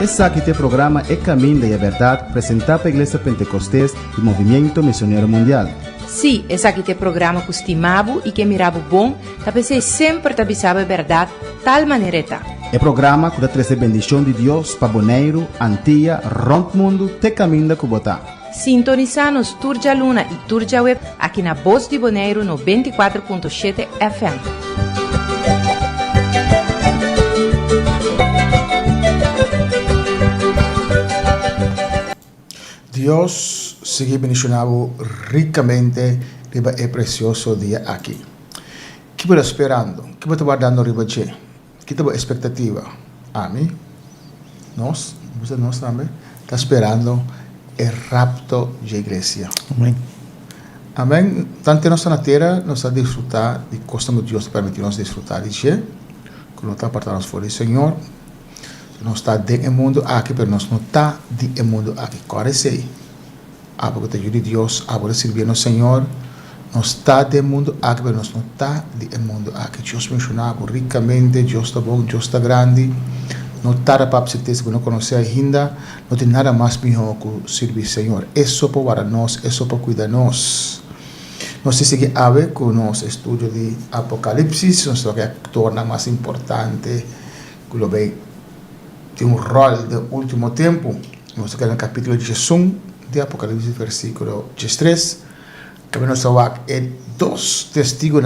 Esse aqui tem programa É Caminho da Verdade, apresentado pela Igreja Pentecostés e Movimento Missionário Mundial. Sim, esse aqui tem programa que estimava e que mirava bom, para sempre te avisava a verdade, tal maneira está. É programa que dá trazer bendição de Deus para Bonaire, Antilha, Rompe Mundo, te caminho da Cubotá. Sintoniza-nos Turja Luna e Turja Web aqui na Voz de Bonaire no 24.7 FM. Dios sigue bendicionando ricamente riba el precioso día aquí. ¿Qué estás esperando? ¿Qué estás guardando riba che? ¿Qué estás expectativa? A mí, usted también está esperando el rapto de la iglesia. Amén. Amén. Tanto nos na tierra nos a disfrutar de cosas que Dios permitirnos disfrutar de che, que no está apartados por el Señor. Não está dentro do mundo aqui, mas nós não está dentro do mundo aqui. Corre sei. Porque te ajude Deus a poder servir no Senhor. Não está dentro do mundo aqui, mas nós não está dentro do mundo aqui. Deus mencionava ricamente, Deus está bom, Deus está grande. Não está para certeza que não conhecer ainda. Não tem nada mais melhor que servir o Senhor. É só para nós, é só para cuidar de nós. Não sei se a ver com o nosso estudo de Apocalipse, não sei que torna mais importante que lo ve. Tem rol do último tempo. Vamos ver no capítulo 16 de Apocalipse, versículo 13. Que nós vamos ver dois testigos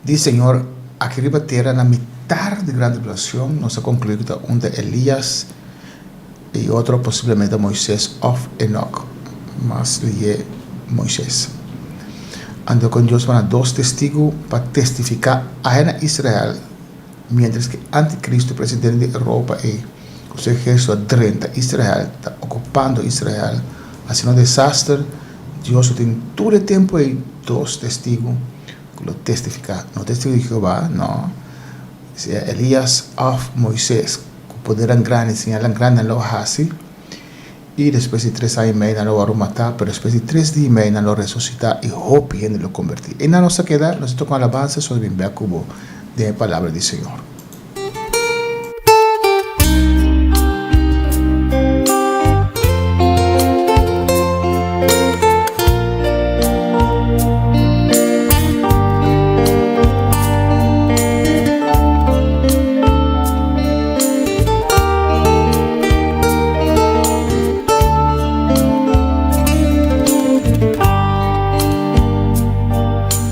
do Senhor aqui na terra, na metade da grande tribulação. Nós concluímos um de Elias e outro possivelmente Moisés ou Enoch, mas ele é Moisés. Andou com Deus para dois testigos para testificar a Israel. Mientras que Anticristo, presidente de Europa y su ejército adrenta Israel, está ocupando Israel, haciendo un desastre, Dios tiene todo el tiempo y dos testigos que lo testifican. No testigo de Jehová, no. Si Elías o Moisés, con poder grande, señal grande, lo hace. Y después de 3 años y medio lo va a matar, pero después de 3 días y medio lo resucita y hope y lo convertir. Y no nos queda, nosotros con alabanza sobre el cubo de palabra del Señor.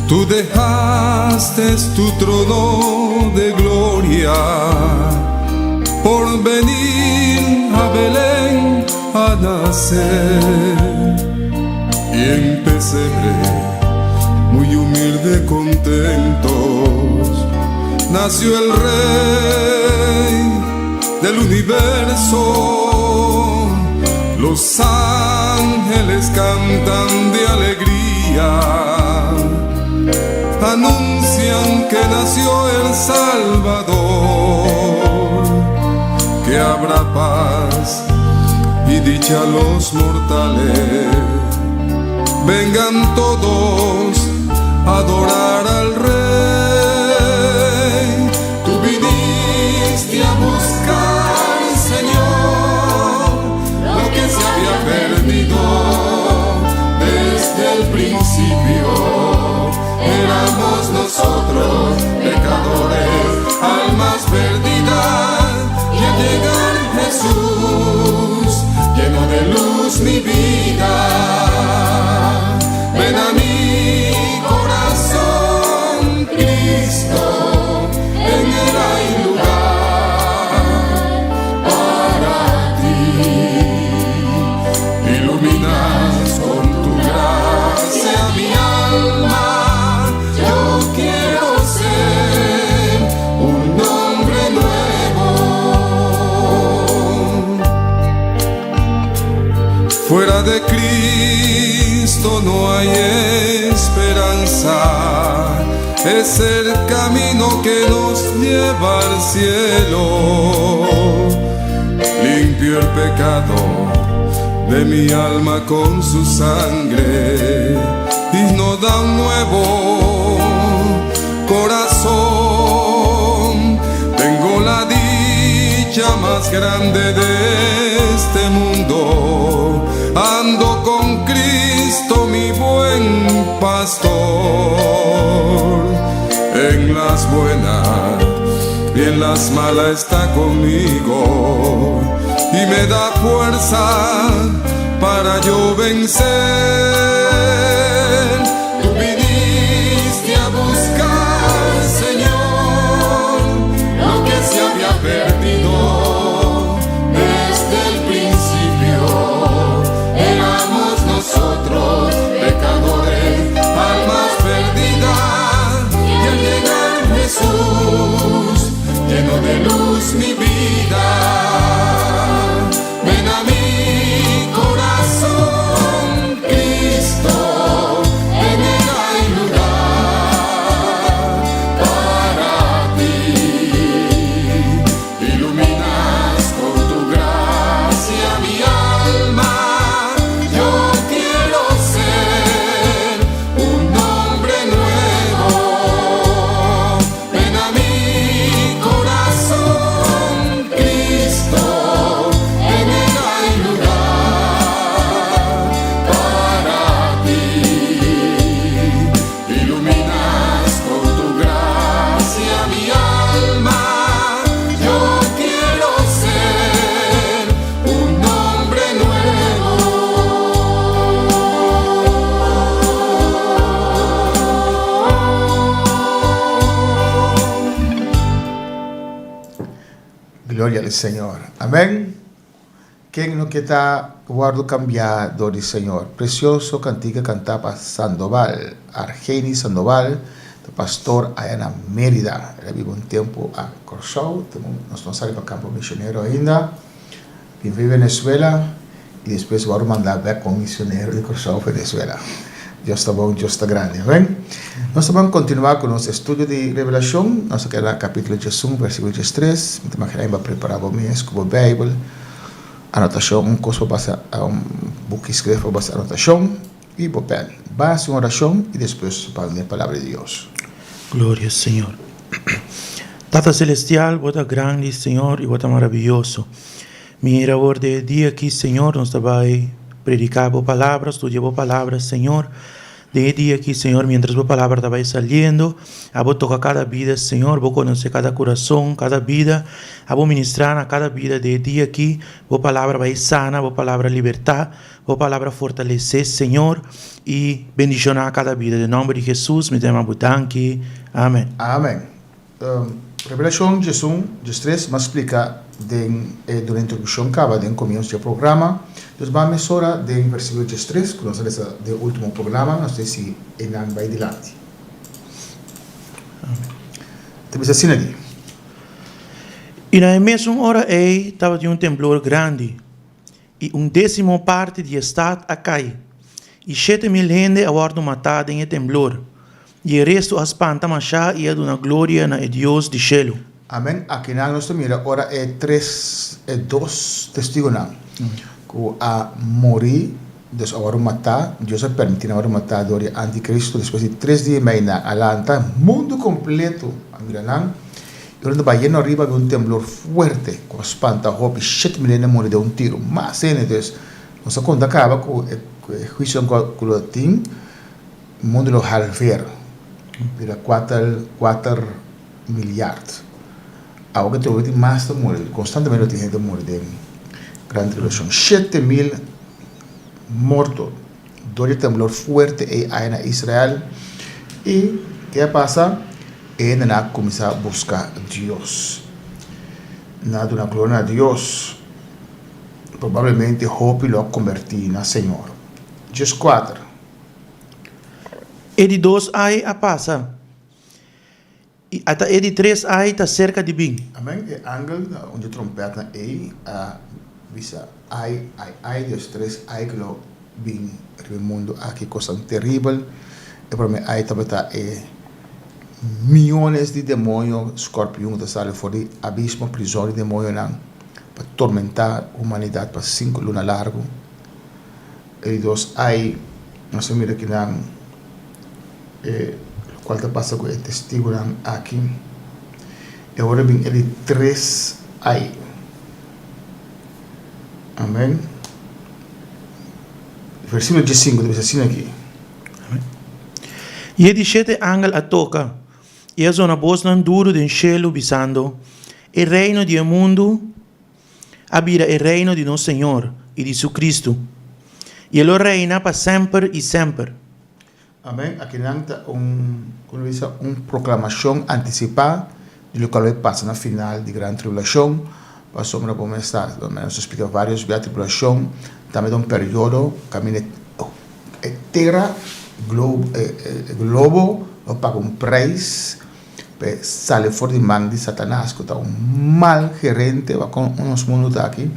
Tú dejaste tu trono de gloria por venir a Belén a nacer, y en pesebre muy humilde contentos nació el Rey del universo. Los ángeles cantan de alegría, anuncian que nació el Salvador, que habrá paz y dicha a los mortales. Vengan todos a adorar al Rey. Tú viniste a buscar, Señor, lo que se había perdido desde el principio. Éramos nosotros pecadores, almas perdidas, y al llegar Jesús llenó de luz mi vida. Ven a mi corazón, Cristo, en él hay lugar para ti. Iluminas con tu gracia mi alma. Quiero ser un hombre nuevo. Fuera de Cristo no hay esperanza. Es el camino que nos lleva al cielo. Limpio el pecado de mi alma con su sangre y nos da un nuevo corazón. Tengo más grande de este mundo. Ando con Cristo, mi buen pastor. En las buenas y en las malas está conmigo y me da fuerza para yo vencer. Tú viniste a buscar, Señor, lo que se había perdido desde el principio. Éramos nosotros pecadores, almas perdidas, y al llegar Jesús lleno de luz mi vida. Ven a mi corazón, Cristo, en él hay lugar para ti. Iluminas con tu gracia mi alma. Yo quiero ser un hombre nuevo. Ven a mi corazón, Cristo, en él hay lugar para ti. Iluminas con tu gracia mi alma. Yo quiero ser un hombre nuevo. Gloria al Señor. Amén. Quem não quer guardo cambiado do Senhor? Precioso cantiga cantava Sandoval, Argeni Sandoval, do pastor Ayana Mérida. Ele vive um tempo a Corsol, nós não saímos para o campo missionário ainda. Vive em Venezuela e depois vamos mandar back com o missionário de Corsol, Venezuela. Deus está bom, Deus está grande. Amém? Nós vamos continuar com o nosso estudo de revelação. Nós queremos capítulo 1, versículo 3. Então, vamos preparar o mês com a Bíblia. Anotação, coisa para book escrever para anotação e papel. Base uma oração e depois para a palavra de Deus. Glória ao Senhor. Tata Celestial, bota grande, Senhor, e bota maravilhoso. Mira, de dia aqui, Senhor, nós vai predicar a palavra, estudar a palavra, Senhor. De dia aqui, Senhor, mientras a palavra está saliendo, a vou tocar cada vida, Senhor, vou conhecer cada coração, cada vida, a vou ministrar a cada vida de dia aqui, a palavra vai sana, a palavra libertar, a palavra fortalecer, Senhor, e bendicionar a cada vida. Em nome de Jesus, me demos butanque. Amém. Amém. Revelação 3, mas explica durante a introdução, acaba de começo do programa. Nós vamos mesurar do versículo 3, que nós do último programa, não sei se ele vai adiante. Então, assim ali. E na mesma hora aí estava de temblor grande, e 1/10 parte de estado a cair, e 7.000 gente a bordo matada em temblor, e o resto a espanta machá e a dona glória na Deus de cielo. Amém. Aqui na nossa mira, ora é 2 testigos que a morir, Deus agora matar, Deus a permitir agora matar do anticristo, depois de 3 dias mais na alanta, mundo completo, amiranang, e onde vai lleno arriba de temblor fuerte, com espanta, hope, 7 milhões morrer de tiro, mas Deus, nossa conta acaba com o juízo com o latim, o mundo lo halver, vira 4 milhares. Agora que tu mais de morrer, constantemente tem gente morrer de grande tribulação. 7.000 mortos. Dois temblor forte aí na Israel. E o que passa? Ele começa a buscar Deus. Nada na glória a Deus. Provavelmente Hope lo convertir na Senhor. Dias 4. E de 2 aí a passa. E até e de 3 aí está cerca de bem. Amém. E ángel onde trompeta aí a visa ai Deus 3 ai que lo bem o mundo aqui coisa terrível. E para mim aí também está milhões de demônios, escorpião que saem fora do abismo, prisão de demônios para atormentar a humanidade para 5 lunas largo. E 2 aí nós mira que qual te passa com o testigo aqui. E agora vem ele 3 aí. Amém. Versículo 15 diz assim aqui. E de sete angel a toca, e a zona bosnan duro den cielo bisando, e reino di mundo abira el reino di nosso Senhor e de su Cristo, e ele reina para sempre e sempre. Amém. Aqui não está proclamação antecipada do que vai passar na final de grande tribulação. Passou para começar, nós explica vários via tribulação, também um período caminha terra, globo, não paga preço, sai fora de mão de Satanás, que está mal gerente, vai com uns mundos aqui,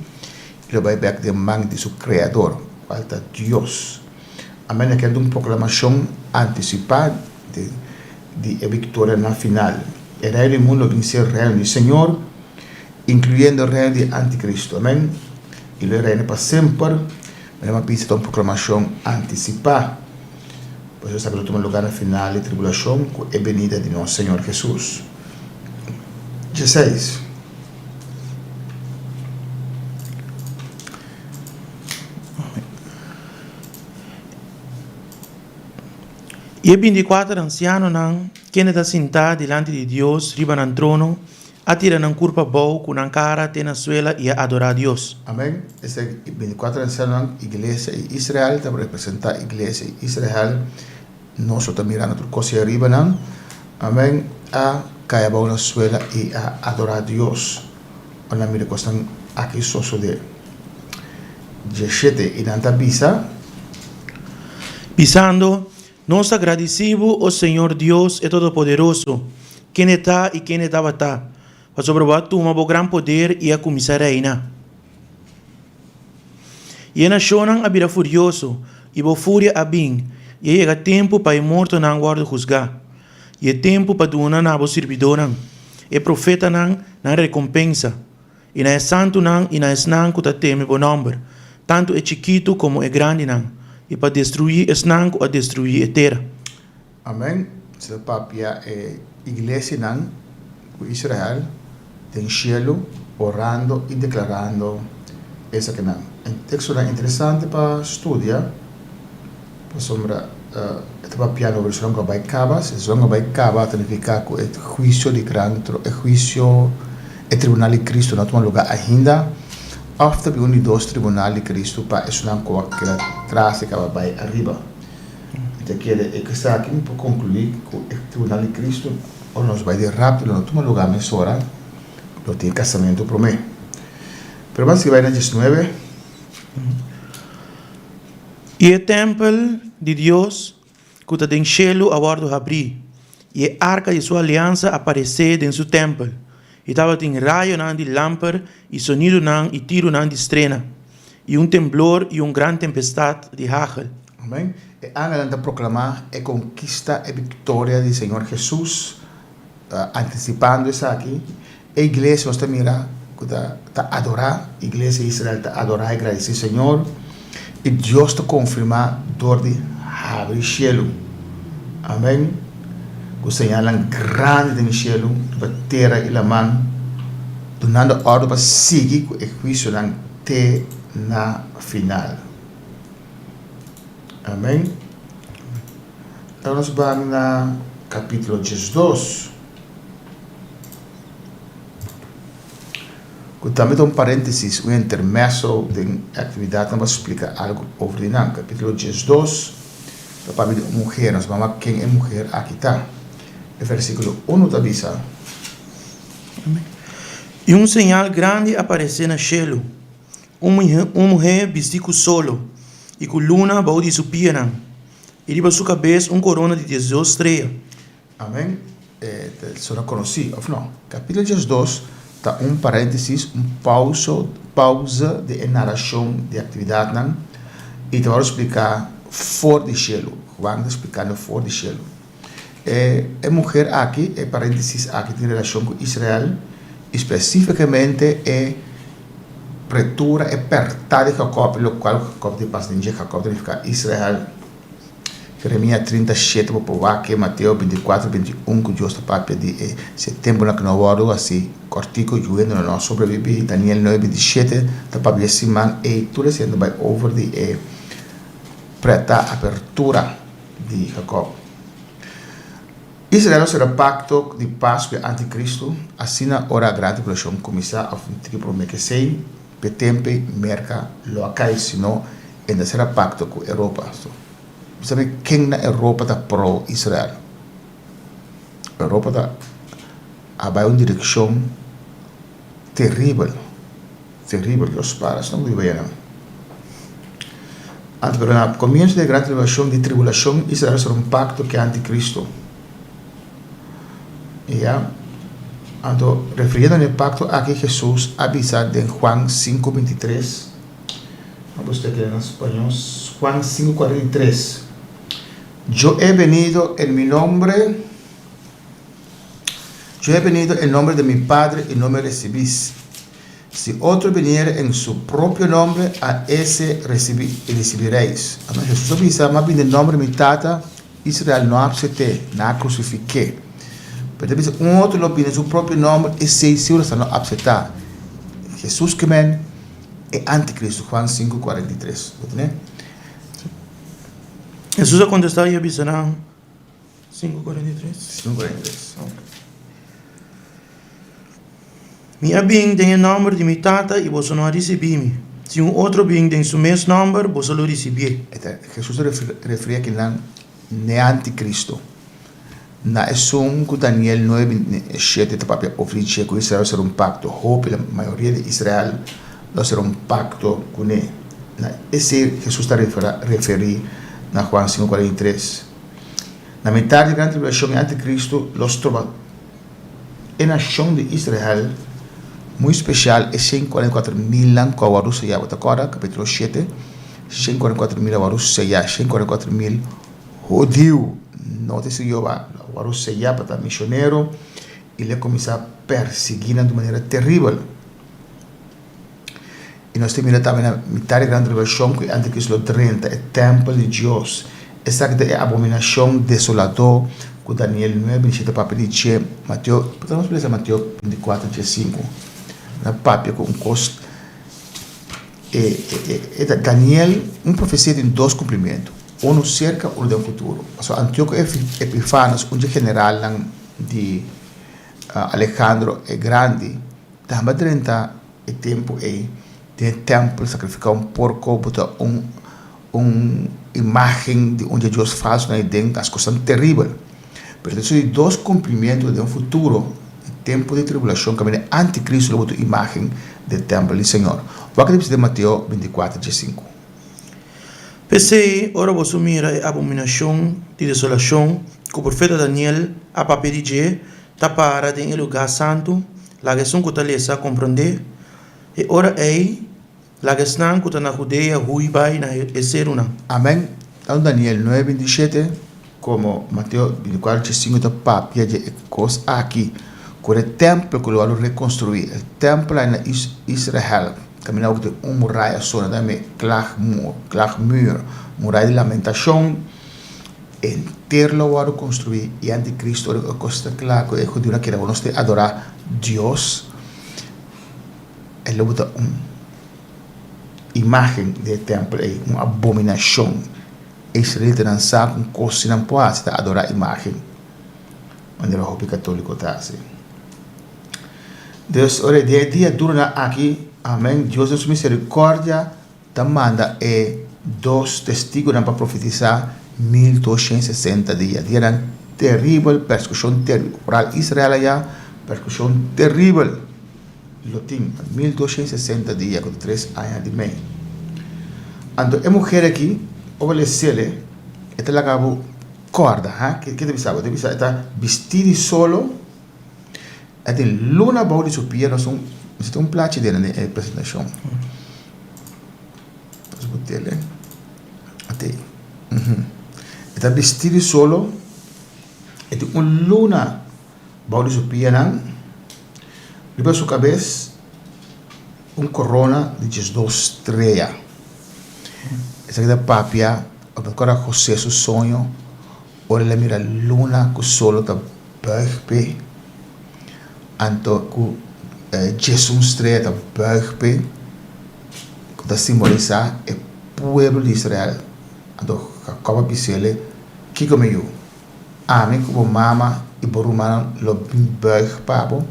ele vai back de mão de seu Criador, falta Deus. Amém. Aqui é uma proclamação antecipada de vitória na final. Era ele mundo que ser reino do Senhor, incluindo o reino de Anticristo. Amém. Ele reina para sempre. É uma pista de uma proclamação antecipada. Pois eu sabe que o lugar na final de tribulação é a venida de nosso Senhor Jesus. 16. E 24 ancianos que está sentado diante de Deus, riba no trono, atira na curva boa com a cara até na suela e adorar a Deus. Amém. Esse 24 ancianos, igreja e Israel, está representar a igreja e Israel. Nós estamos mirando tudo coisa arriba, não? Amém. A cair boa na suela e a adorar a Deus. Olha, mira, coisa aqui só de 17 e não está Pisando, nós agradecemos ao Senhor Deus e Todo-Poderoso, quem está e quem estava está, para sobrevoar o grande poder e a comissão reina. E a nação abira furioso, e a fúria abim, e chega tempo para o morto não guarda juzgar, e é tempo para donar na servidor, e profeta na recompensa, e na santo e na esnan que teme bom nome, tanto é chiquito como é grande e para destruir esnan a destruir a terra. Amém. Se papia é igreja não, Israel tem cielo orando e declarando essa que não. É um texto interessante para estudar. Para sombra este papia no versão que vai acabar, se versão que vai acabar significa que o juízo de grande, o juízo, o tribunal de Cristo não toma lugar ainda. After we only dois tribunal de Cristo para isso não com aquela trace que vai arriba. Então que é que está aqui para concluir que o tribunal de Cristo ou nós vai de rápido não toma lugar mais hora do tem casamento para mim. Pero mais que vai na 19. E o templo de Deus que está em cielo aguardo abrir e a arca de sua aliança aparecer em seu templo. E estava em raio de lâmpada e sonido e tiro de estrena e temblor e grande tempestade de hagel. Amém. E antes de proclamar a conquista e vitória do Senhor Jesus, antecipando isso aqui, a igreja está mirando, está adorar, a igreja de Israel está adorar e agradecer ao Senhor, e Deus está confirmar dor de abrir o cielo. Amém. O Senhor é grande no cielo, a terra e a mão, dando ordem para seguir o juízo até na final. Amém? Então nós vamos no capítulo 12. Também tem parênteses, intermesso de atividade, vamos explicar algo sobre o capítulo 12. Para a mulher, nós vamos ver quem é mulher aqui está. O versículo 1 da avisa. E sinal grande apareceu no cielo. Uma mulher vestida solo, e com luna baú de sua pia. E de sua cabeça corona de 18 estrelas. Amém. Só não conheci, ou não? Capítulo 12 está parênteses, pausa de narração de atividade. E te vou explicar fora do cielo. Vamos explicando fora do cielo. A mulher aqui, parênteses aqui tem relação com Israel, especificamente pretura, apertada de Jacob, o qual Jacob de paz de Jacob significa Israel. Jeremias 37, vou provar que Mateus 24, 21, que Deus está para pedir setembro na que não hora, assim, cortico juendo no sobrevivi Daniel 9:27 da papia siman e tu sendo by over the preta apertura di Jacob. Israel será pacto de paz com o anticristo, assina ora a grande tribulação começar a triplo que sei, petempe merca lo acai sino ainda será pacto com a Europa. Sabe quem na Europa está pro Israel? A Europa está vai uma direção terrível, os paras não me veem. Antes no comienzo da grande tribulação, Israel será pacto com o anticristo. Ya, ando refiriendo al pacto a que Jesús avisa en Juan 5:23. Vamos a leer en español. Juan 5:43. Yo he venido en nombre de mi Padre y no me recibís. Si otro viniere en su propio nombre, a ese recibiréis. Jesús avisa, más bien en nombre de mi Tata, Israel no acepté, no crucifiqué. Pero un otro lo pide en su propio nombre y se hicieron no aceptar. Jesús que men es anticristo. Juan 5:43. Jesús ha contestado y avisará 5:43. 5:43. Mi bien tem o nome de mi tata e você não recebeu. Se outro bien tem su mesmo nome, você lo recebeu. Jesús se refería a que no anticristo. Na esum com Daniel 9:7 da papel oferecer com Israel será pacto. Hope a maioria de Israel não será pacto com ele. Esse Jesus está referindo na Juan 5:43. Na metade da grande tribulação e anticristo, los trova a nação de Israel muito especial é 144,000 anos com a Warus ya agora capítulo 7. 144,000 Warus ya 144,000 judeu. Não te seguiu a Warus ya para missionário e ele começou a perseguir de maneira terrível. E nós temos também na metade da grande tribulação que anticristo 30 é templo de Deus. Essa é a abominação desolador que Daniel 9:7 para dizer Mateus, podemos ler Mateus 24:5. Na papia com costo Daniel profecia de dois cumprimentos, um cerca ou do futuro. So Antíoco Epifanes, general de Alejandro é grande, também durante o tempo de templo sacrificar porco, botar imagem de onde Deus faz na dentro as coisas terríveis. Pero esses dois cumprimentos de futuro, tempo de tribulação, que é anticristo, botou imagem do templo do Senhor. O que de Mateus 24:5. Pensei, ora você mira a abominação de desolação que o profeta Daniel a papel tapara em lugar santo, lá que são cotalesa compreender, e ora lá que estão que na Judeia vai na Eseruna. Amém. Então Daniel 9:27, como Mateus 24:5 da papia de coisa aqui, com o templo que lo reconstruir, o templo em Israel, caminhava de muralha só, também mur, muralha de lamentação, inteiro lo construir e anticristo a costa claro que é judeu que não se adorar Deus, ele bota imagem do templo, uma abominação. Israel não sabe com coisa não pode adorar imagem, onde o povo católico está assim. Deus, ora dia duro aqui, amém. Deus em sua misericórdia, te manda dois testigos para profetizar 1260 dias. Dia terrível, persecução terrível. Para Israel já, persecução terrível. Lotim, 1260 dias, com 3 anos de meio. Então, a mulher aqui, obedecer, ela acabou corda, que deve saber? Deve saber, está vestida solo. A luna baú de sua pia, nós temos plato dele na apresentação. Vamos botar ele. Até aí. Está vestido solo. E tem luna baú de sua pia, depois sua cabeça, corona de 2 estrelas. Essa aqui é a papia, agora José, seu sonho, olha ele mira a luna, que o sol está perfeito. Anto ku Jesus estreita buigpe que simboliza o pueblo de Israel. Então, Jacob pisele que como eu. Amém como mama e borumano lo buig papo.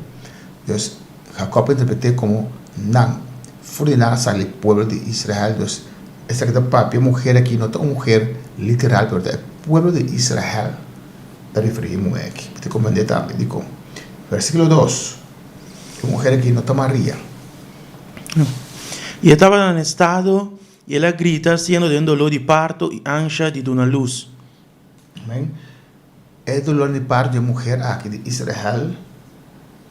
Dus Jacob interprete como não. Furinar sale pueblo de Israel. Dus esta que papi mujer aqui não é uma mulher literal, pero é pueblo de Israel. Da referimos aqui. Te comandei também, digo. Versículo 2. La mujer aquí no está María. Y estaba en estado y ella grita siendo de un dolor de parto y ansia de una luz. Amén. El dolor de parto de mujer aquí de Israel,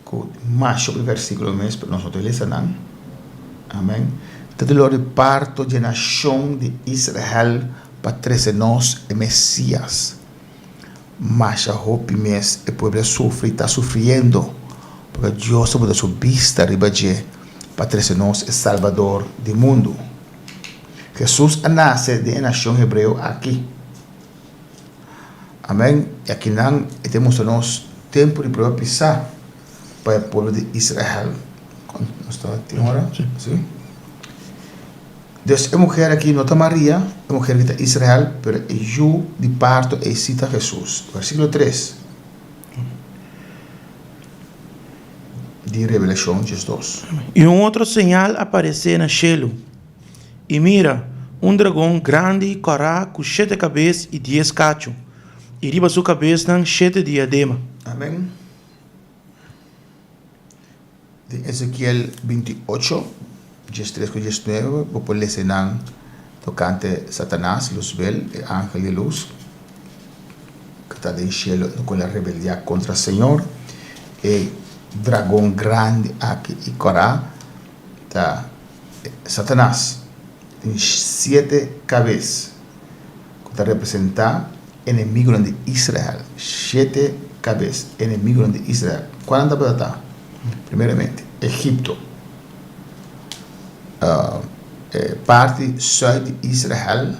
con más sobre el versículo mes, pero nosotros le sanan. Amén. El dolor de parto de nación de Israel para 13 nos el Mesías. Mas a hope mes el pueblo sufre y está sufriendo. Porque Dios sobre su vista arriba de para 13 nos el Salvador del mundo. Jesús nace de la nación hebreo aquí. Amén. Y aquí tenemos tiempo de prueba pisar para el pueblo de Israel. ¿No está ahora? Sí. Entonces, la mujer aquí no está María, la mujer que está Israel, pero yo de parto y cita Jesús. Versículo 3. De Revelación 2. Y un otro señal aparece en el cielo. Y mira, un dragón grande corá con 7 cabezas y 10 cachos. Y arriba su cabeza están 7 diademas. Amén. De Ezequiel 28, 13 con 19, después le cenan tocante Satanás, Luzbel, el ángel de luz, que está en el cielo con la rebelión contra el Señor. El dragón grande aquí y Corá, está Satanás, en 7 cabezas, que está representado enemigo de Israel. 7 cabezas, enemigo de Israel. ¿Cuándo está? Primeramente, Egipto. Parte sur de Israel,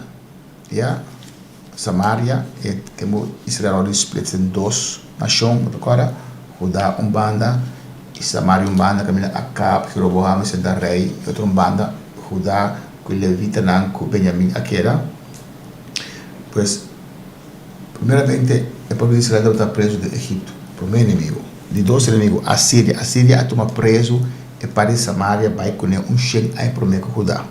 ja, Samaria, temos Israel hoje split em 2 nações, agora Judá banda e Samaria banda, caminha Acab, Jeroboam sendo rei, outra banda Judá com Levita não com Benjamim aquela. Pois primeiramente o povo de Israel está preso de Egipto, primeiro inimigo. De 2 inimigos, a Síria toma preso e para Samaria vai com cheio a prometer Judá.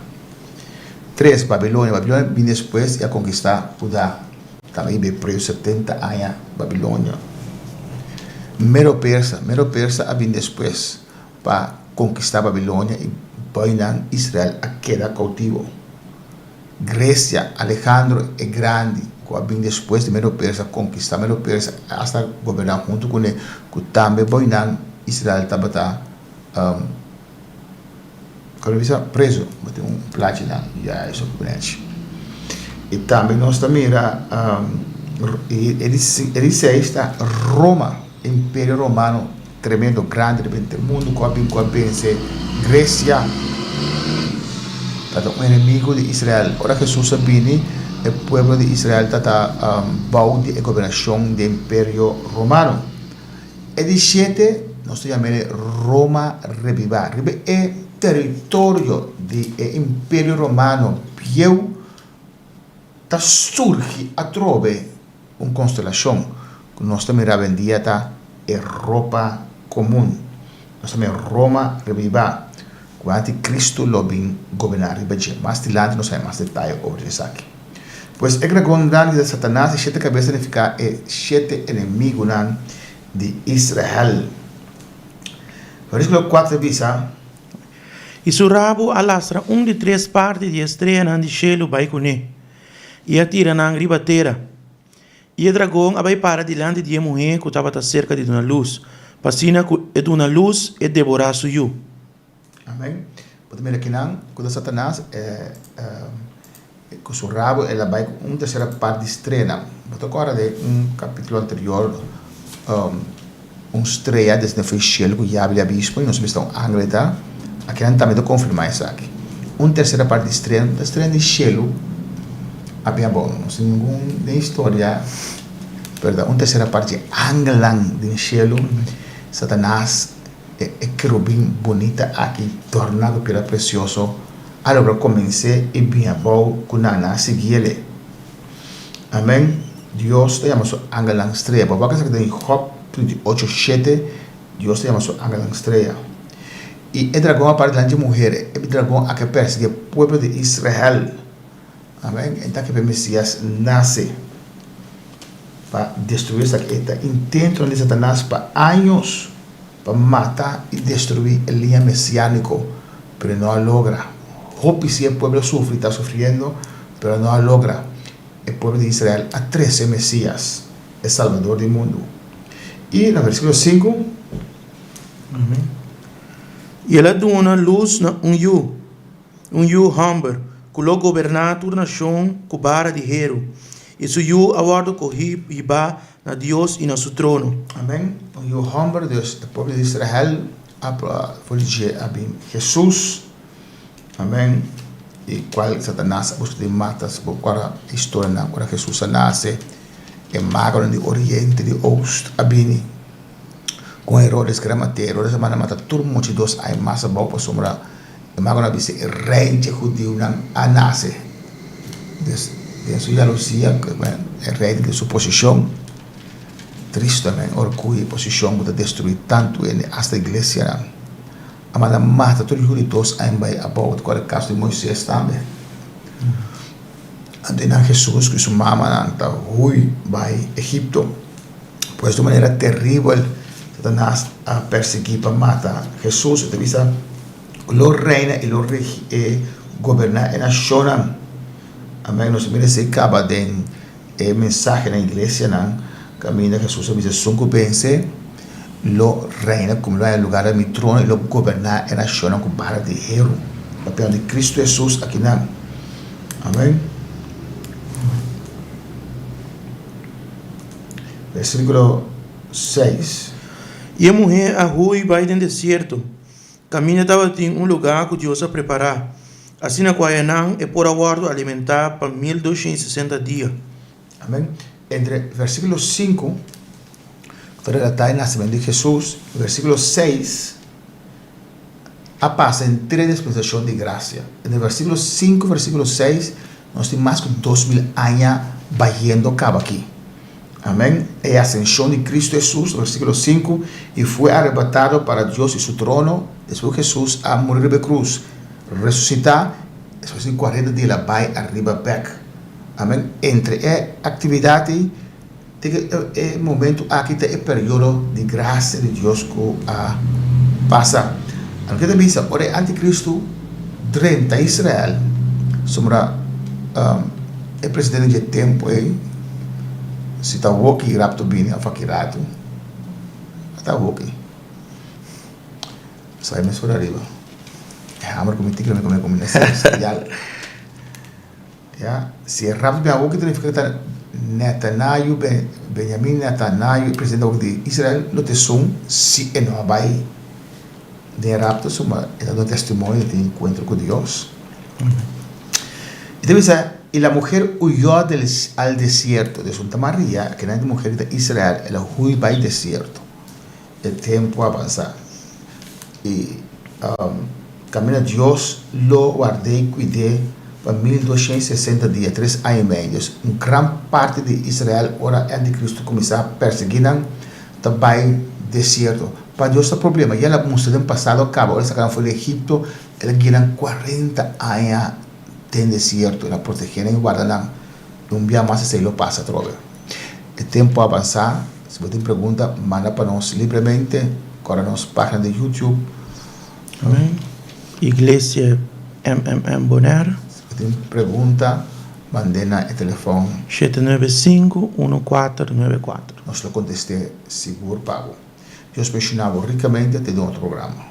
3, Babilônia vem depois e a conquistar Judá. Também veio preso 70 anos Babilônia. Mero Persa vem depois para conquistar Babilônia e bainar Israel a quedar cautivo. Grécia, Alejandro é grande, que vem depois de Mero Persa conquistar Mero Persa hasta governar junto com ele, que também bainar Israel também está quando ele está preso, tem platina, já é surpreendente. E também nós também ele está Roma, Império Romano, tremendo, grande, repente, o mundo com Grécia, um inimigo de Israel. Ora Jesus vem, o povo de Israel está baú de governação do Império Romano. E de 7, nós chamamos Roma revivar. É território do Império Romano. Pieu está surge a trove uma constelação que nós também vendia tá Europa comum. Nós também Roma revivar. Quando Anticristo lo vem governar e mais adiante nós temos mais detalhes sobre isso aqui. Pois é dragão grande de Satanás e 7 cabeças significa 7 inimigos de Israel. Versículo 4 diz: Y su rabo alastra de 3 partes de estrella en el cielo vai con él. Y atira na ribatera. Y el dragón vai para delante de la mujer que estaba cerca de una luz. Pasina de una luz y devora su yu. Amém. Podemos ver aqui quando Satanás com seu rabo ela vai com terceira parte de estrela. Mas agora de capítulo anterior estreia desde o cielo que abre o abismo e nós estamos angleta. Aqui também de confirmar isso aqui. Terceira parte de estrela de cielo. Había bom, não sei nenhuma história. Perdão, terceira parte anglan do cielo. Satanás querubim bonita aqui, tornado pela precioso. Agora comecei e bem bom com nana seguir. Amém. Dios te llama su ángel estrella. Papá que se queda en Job 28:7. Dios te llama su ángel estrella. Y el dragón aparte delante de mujeres. El dragón a que persigue el pueblo de Israel. Amén. Entonces que el Mesías nace para destruir esta intento de Satanás para años para matar y destruir el línea mesiánico, pero no lo logra. Job, si el pueblo sufre, está sufriendo, pero no lo logra. El pueblo de Israel a 13 Mesías, el Salvador del mundo. Y en el versículo 5, e ela deu uma luz na yu humber, que lo governar toda nação com vara de hero. E su yu aguardo corri e ba na Deus e na su trono. Amém. Um yu humber, Deus, o povo de Israel, foi Jesus. Amém. E qual Satanás busca de matas por qual história na qual Jesus nasce é magro de Oriente de Oeste abini com Herodes que era matar Herodes mana mata todo mundo dos aí massa bom para sombra é magro na bise rei judeu na nasce de sua jealosia é rei de sua posição triste também orgulho e posição para destruir tanto ele hasta a igreja amada mata todos os judeus aí vai about qual é o caso de Moisés também Andina Jesus que sua mama anta hui vai Egipto pues de maneira terrível Satanás a perseguir para matar Jesus te visa lo reina e lo governar na nação amém nós merece acaba de mensagem na igreja na caminho Jesus a visa sunco pense lo reina como lo é lugar de mi trono e lo governar na nação com vara de hero papel de Cristo Jesus aqui na amém. Versículo 6. E a mulher a rua e vai no deserto. Caminha estava em lugar que Deus a preparar. Assim na Guaianã é por aguardo alimentar para 1260 dias. Amém. Entre versículo 5, que relata o nascimento de Jesus, versículo 6, passa em três dispensações de graça. Entre versículo 5 e versículo 6, nós temos mais de 2000 anos batendo cabo aqui. Amém. É a ascensão de Cristo Jesus, versículo 5, e foi arrebatado para Deus e seu trono. Depois Jesus a morrer na cruz, ressuscitar, depois de 40 dias vai arriba back. Amém. Entre a atividade, é momento aqui é período de graça de Deus que passa. A que também sabe, ora anticristo 30 Israel, sombra é presidente de tempo aí. Se está walking rapto bem, a fakirato, está walking. Sai mais por arriba. É amor como tigre me come nessa especial. Já se é rapto bem a walking tem que ficar Netanyahu Benjamin Netanyahu presidente de Israel no te som se é não vai de rapto suma é dando testemunho de encontro com Deus. Então y la mujer huyó al desierto de Santa María, que era la mujer de Israel, ella huyó al desierto. El tiempo avanza. Y camino Dios lo guardé y cuidé para 1260 días, 3 años y medio. Una gran parte de Israel, ahora el anticristo, comenzó a perseguir también desierto. Para Dios el problema, ya la musulmán pasado acabó, ahora sacaron fue de Egipto, ellos quedan 40 años en desierto, la protegieron y guardan un día más y se lo pasa todo. El tiempo avanza, si usted tiene pregunta, manda para nosotros libremente, con nuestra página de YouTube. Amém. Iglesia Bonaire. Si usted tiene pregunta, manden el teléfono 795-1494. Nos lo contesté seguro pago. Dios mencionaba ricamente te doy otro programa.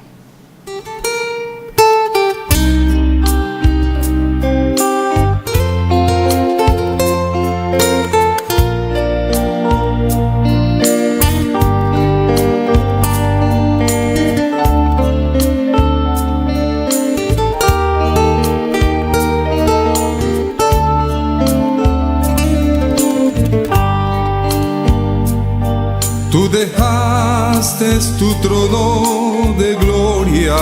Tú dejaste dejaste tu trono de gloria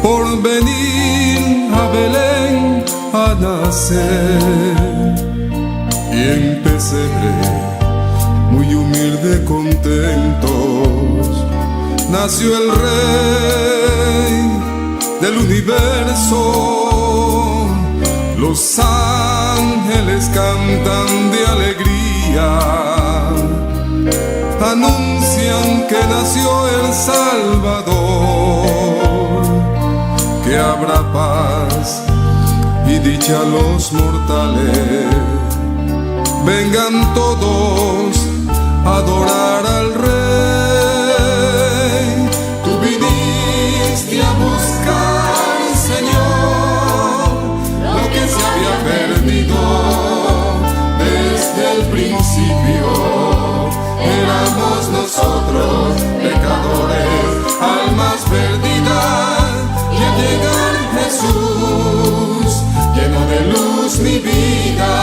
por venir a Belén a nacer. Y en pesebre, muy humilde, contentos, nació el Rey del universo. Los ángeles cantan de alegría, anuncian que nació el Salvador, que habrá paz y dicha a los mortales. Vengan todos a adorar al Rey. Tú viniste a buscar, Señor, lo que se había perdido desde el principio. Éramos nosotros, pecadores, almas perdidas, y al llegar Jesús, lleno de luz mi vida.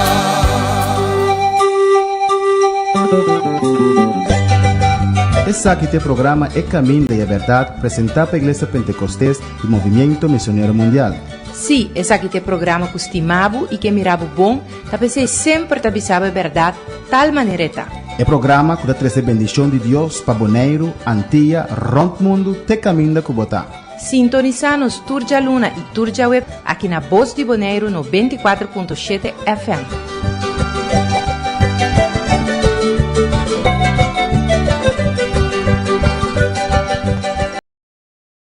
Esse aqui é o programa É Caminho e a Verdade, apresentado pela Igreja Pentecostés e Movimento Missionário Mundial. Sim, esse aqui é o programa que estimava e que mirava bom, para você sempre te avisava a verdade, tal maneira tá. É programa que dá trazer bendição de Deus para Bonaire, Antilha, Rompe Mundo, te caminho da Cubotá. Sintoniza-nos Turja Luna e Turja Web aqui na Voz de Bonaire 94.7 FM.